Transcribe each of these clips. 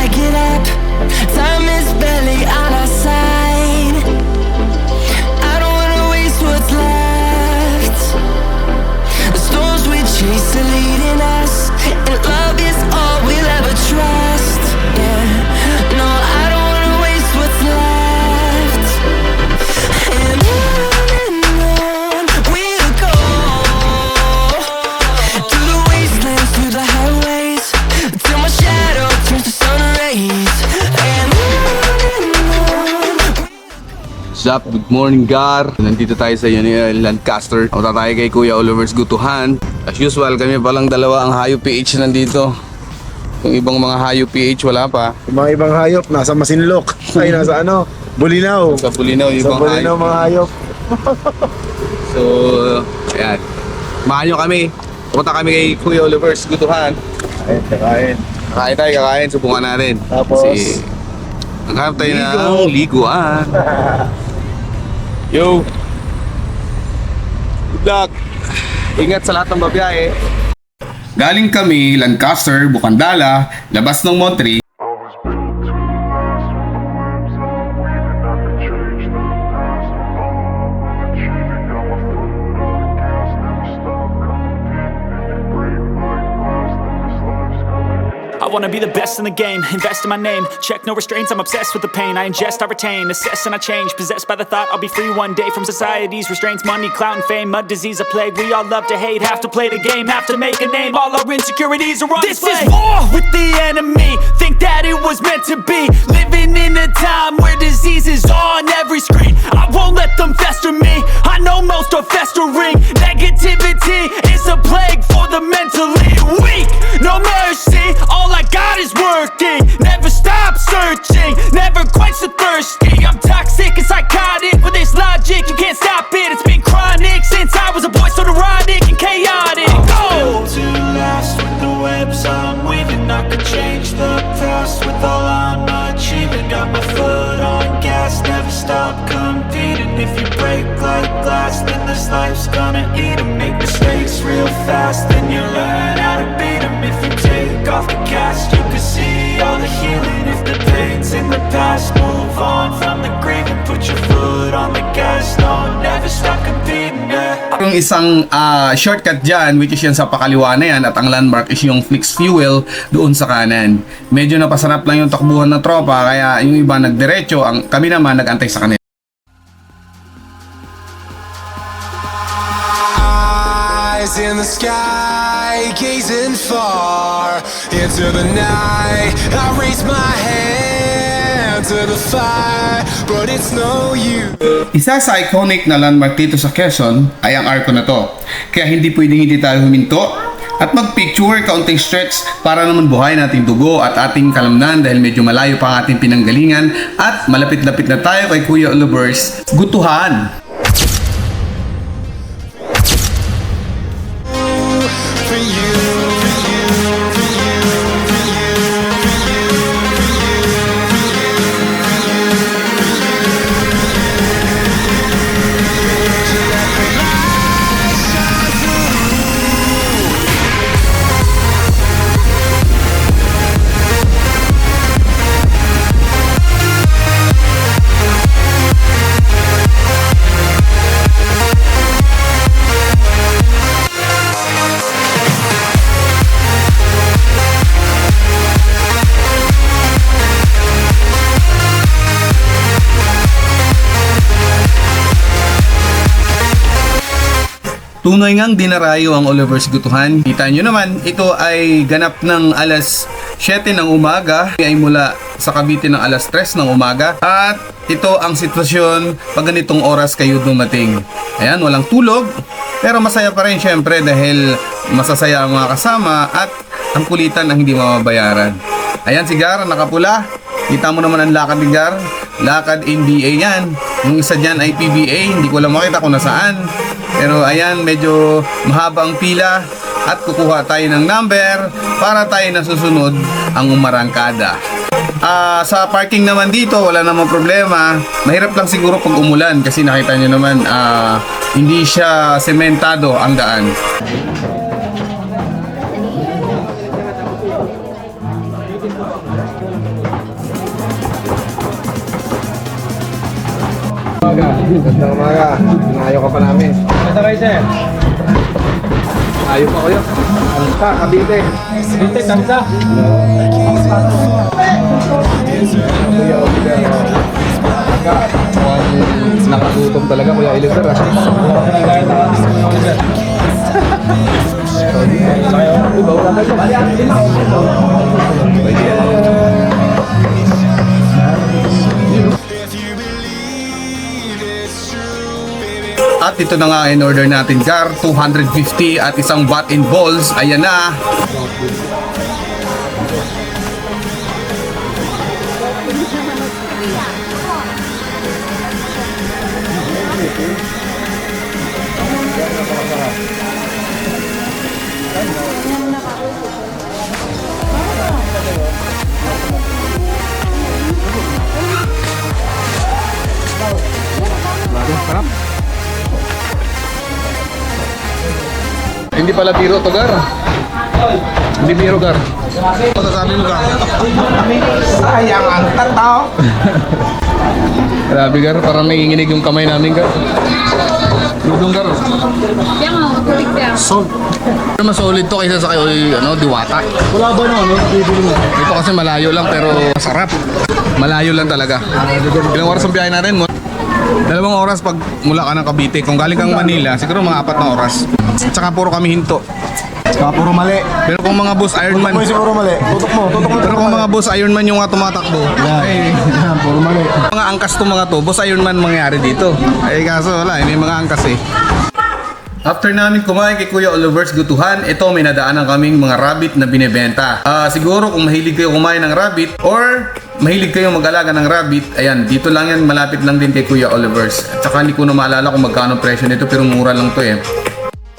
I get up, time is barely on our side. I don't wanna waste what's left. The storms we chase are leading us, and love is all we'll ever trust. Yeah, no, I don't wanna waste what's left. And on we'll go, through the wastelands, through the highways, till my shadow turns to sun rays. And on. Sup, good morning Gar. Nandito tayo sa Lancaster. Punta tayo kay Kuya Oliver's Gutuhan. As usual, kami palang dalawa ang Hayo PH nandito. Yung ibang mga Hayo PH wala pa. Yung mga ibang hayop nasa Masinloc. Ay, nasa ano? Bulinaw. Sa Bulinaw, yung Sa ibang Bulinaw Hayo. mga hayop. So, ayan. Samahan nyo kami. Pumunta kami kay Kuya Oliver's Gutuhan. Ayun, kakain. Kakain tayo, kakain. Subukan natin. Tapos, Kasi, naghanap tayo ng liguan. Yo! Good luck! Ingat sa lahat ng babiyahe. Galing kami, Lancaster, Bukandala, labas ng Montreal. I was built to last with the webs I'm weaving. I could change the past with all I'm achieving. Got my foot on the gas, never stop competing. If you break like glass, then this life's gonna end. I wanna be the best in the game, invest in my name. Check no restraints, I'm obsessed with the pain. I ingest, I retain, assess and I change. Possessed by the thought I'll be free one day from society's restraints. Money, clout and fame, mud, disease, a plague. We all love to hate, have to play the game, have to make a name. All our insecurities are on This display. is war with the enemy, think that it was meant to be. Living in a time where disease is on every screen. I won't let them fester me, I know most are festering. Negativity is a plague for the mentally weak. No mercy, all I got is working. Never stop searching, never quench the thirsty. I'm toxic and psychotic, with this logic you can't stop it. It's been chronic since I was a boy, so neurotic and chaotic. Go! To last with the webs I'm weaving. I could change the past with all I'm achieving. Got my foot on gas, never stop competing. If you break like glass, then this life's gonna eat 'em. Make mistakes real fast, then you learn how to beat 'em. If you take off the cast, you can see all the healing. If the pain's in the past, move on from the grave and put your foot on the gas. No, never stop competing, yeah. Yung isang shortcut dyan, which is yan sa pakaliwa na yan, at ang landmark is yung Flix Fuel doon sa kanan. Medyo napasarap lang yung takbuhan ng tropa, kaya yung iba nagdiretso, kami naman nagantay sa kanila. Eyes in the sky, gazing far into the night. I raise my hand to the fire, but it's no use. Isa sa iconic na landmark dito sa Quezon ay ang arko na to. Kaya hindi pwedeng hindi tayo huminto at magpicture kaunting stretch para naman buhay nating dugo at ating kalamnan dahil medyo malayo pa ang ating pinanggalingan at malapit-lapit na tayo kay Kuya Oliver's Gutuhan. For you, for you, for you, for you, for you, for you, for you, to let the light shine through. Tunay ngang dinarayo ang Oliver's Gutuhan. Kita nyo naman, ito ay ganap ng alas 7 ng umaga. Ay mula sa Cavite ng alas 3 ng umaga. At ito ang sitwasyon pag ganitong oras kayo dumating. Ayan, walang tulog. Pero masaya pa rin syempre dahil masasaya ang mga kasama at ang kulitan ang hindi mababayaran. Ayan si Gar, nakapula. Kita mo naman ang lakad ni Gar. Lakad NBA yan. Yung isa dyan ay PBA. Hindi ko lang makita kung nasaan. Pero ayan, medyo mahaba ang pila. At kukuha tayo ng number para tayo nasusunod ang umarangkada. Sa parking naman dito, wala namang problema. Mahirap lang siguro pag umulan. Kasi nakita nyo naman, hindi siya sementado ang daan. Gandang umaga. Pinayo ka pa namin. Basta kayo, sir. Ayaw pa kayo. Alta, Cavite. Binte, tamsa. Kuya Oliver. Nakagutom talaga, Kuya Oliver. At ito na nga in order natin, Gar, 250 at isang bat and balls. Ayan na. Hindi pala biro to, Gar. Hindi biro, Gar. Masasabi mo ka? Sayang ang tataw. Grabe, Gar. Parang nanginginig yung kamay namin, Gar. Dudong, Gar. Pero mas solid to kaysa sa kayo, diwata. Wala ba na, ano? Bibili mo. Ito kasi malayo lang pero masarap. Malayo lang talaga. Ilang oras ang biyahe natin mo? 2 oras pag mula ka ng Cavite. Kung galing kang Manila, siguro mga 4 na oras. Tsaka puro kami hinto. Puro mali. Pero kung mga boss Ironman, Tutok mo siguro mali. Tutok mo. pero kung mga boss Ironman yung mga tumatakbo, ay, Puro mali. mga angkas to mga to, boss Ironman mangyayari dito. Ay kaso wala, may mga angkas eh. After namin kumain kay Kuya Oliver's Gutuhan, ito may nadaanan kaming mga rabbit na binebenta. Siguro kung mahilig kayo kumain ng rabbit or mahilig kayo mag-alaga ng rabbit, ayan, dito lang yan, malapit lang din kay Kuya Oliver's. At saka hindi ko na maalala kung magkano presyo nito pero mura lang to eh.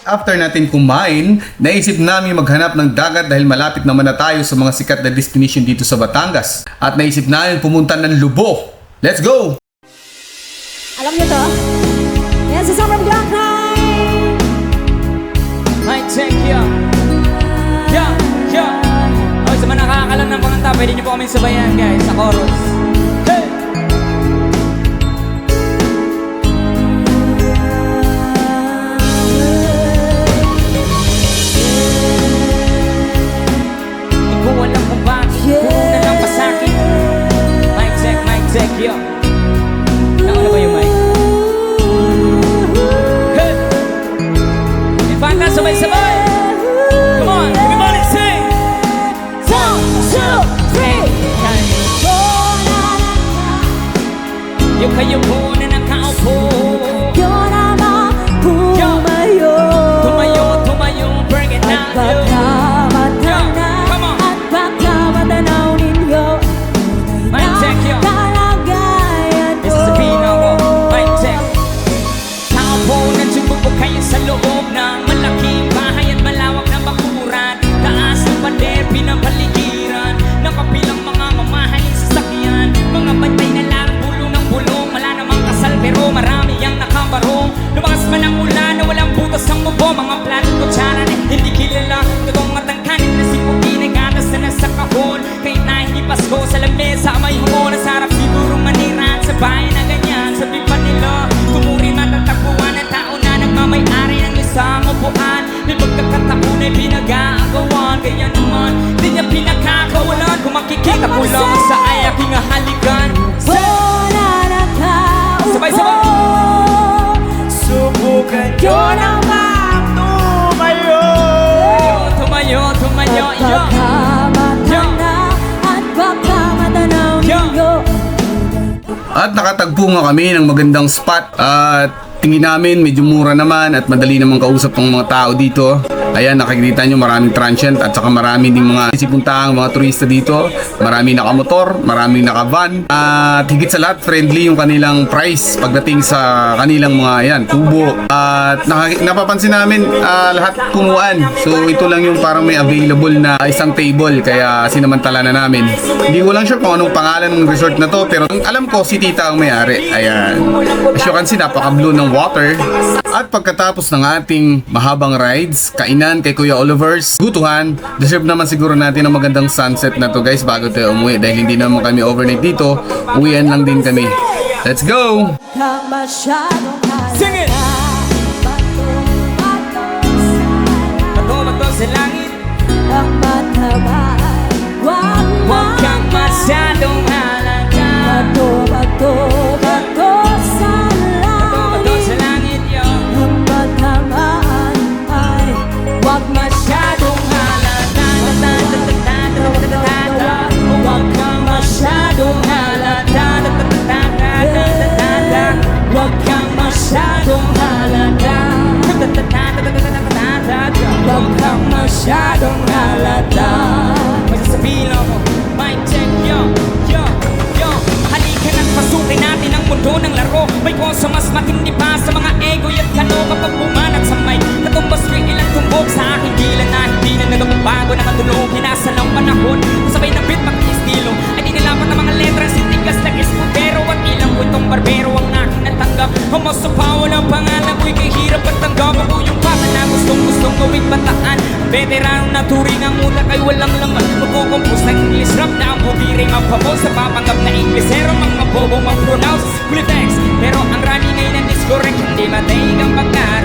After natin kumain, naisip namin maghanap ng dagat dahil malapit naman na tayo sa mga sikat na destination dito sa Batangas. At naisip namin pumunta ng Lubo. Let's go! Alam niyo to? Yan sa Summer Black Night! Mic check, yo. Yo, yo. Okay, sa mga nakakalam ng kumanta, pwede niyo po kami sabayan, guys, sa chorus. Hey! Di ko alam kung bakit, puro na lang pa sa'kin. Mic check, yo. Nauna ba yung mic? Hey! Infanta, sabay-sabay! Come on, everybody sing! 1, 2, 3! Yung kayo muna nakaupo. Yun naman pumayo. Tumayo, bring it down. Come on. At pagkamatanaw ninyo Mic check, yo. kalagayan ko. This is the Pino. Mic check. Nakaupo na sumubok kayo sa loob ng malaking bahay at malawak na bakuran. Taas ng pader, pinapaligiran. Nakapilang mga mamahaling sasakyan. Mga bantay na lang, bulong ng bulong. Wala namang kasal pero marami ang nakabarong. Lumakas man ang ulan na walang butas ang mubo. Mga planong kutsara na hindi kilala. Totoong matangkanin na si Puti na gatas na nasa kahon. Kahit na hindi Pasko sa lamesa may humon. Nasarap siguro maniran sa bayan na ganyan. Sabi pa nila, tumurin matatagpuan ang tao na nagmamay-ari ng isang upuan. May pagkakataon ay pinag-aagawan. Kaya naman, di niya pinakakawalan. Kung makikita ko lang sa aking halikan. Wala na tao Sabay-sabay. Subukan nyo naman tumayo. Tumayo, yo. Pagkamatanda at pagkamatanaw ninyo. At nakatagpo nga kami ng magandang spot at tingin namin medyo mura naman at madali naman kausap ng mga tao dito. Ayan, nakikita nyo maraming transient at saka marami ding mga sipuntahang mga turista dito. Maraming nakamotor, maraming nakavan. At higit sa lahat, friendly yung kanilang price pagdating sa kanilang mga ayan, kubo. At napapansin namin lahat kumuan. So ito lang yung parang may available na isang table kaya sinamantala na namin. Hindi ko lang sure kung anong pangalan ng resort na to pero alam ko si Tita ang may-ari. Ayan. As you can see, napaka-blue ng water. At pagkatapos ng ating mahabang rides, kainan kay Kuya Oliver's Gutuhan, deserve naman siguro natin ang magandang sunset na to guys bago tayo umuwi dahil hindi naman kami overnight dito, uwian lang din kami. Let's go! Kang masyadong halata. Sing it! Bato-bato sa langit. Ang matabay, Huwag kang masyadong halata. bato sa Bato-bato sa langit, yo. Ang matamaan ay Huwag masyadong halata. Huwag kang masyadong halata. Huwag kang masyadong halata. Huwag kang masyadong halata. Magsasabihin ako, mic check, yo, yo, yo. Halika na't pasukin natin ang mundo ng laro. May kosa mas matindi pa sa mga ego at kano kapag bumanat sa mic. Katumbas ko ilang tumbok sa aking dila na hindi na nagbabago na matulog. Hinasa ng panahon, sabay ng beat pag-istilo. Ay di nalapat ang mga letra, sintigas na isputero. At ilang kwentong barbero ang aking natanggap. Humos sa pawa ng pangalan ko'y kahirap at tanggap. Ako yung bata na gustong gawing bataan. Veterano na turing ang utak ay walang laman. Magkukumpos ng English rap na ang bubiring ang pabos. Sa papanggap na Inglesero, mga bobo mag-pronounce Fully text, pero ang running ngayon ng disco rec hindi mataig ang pagkaroon.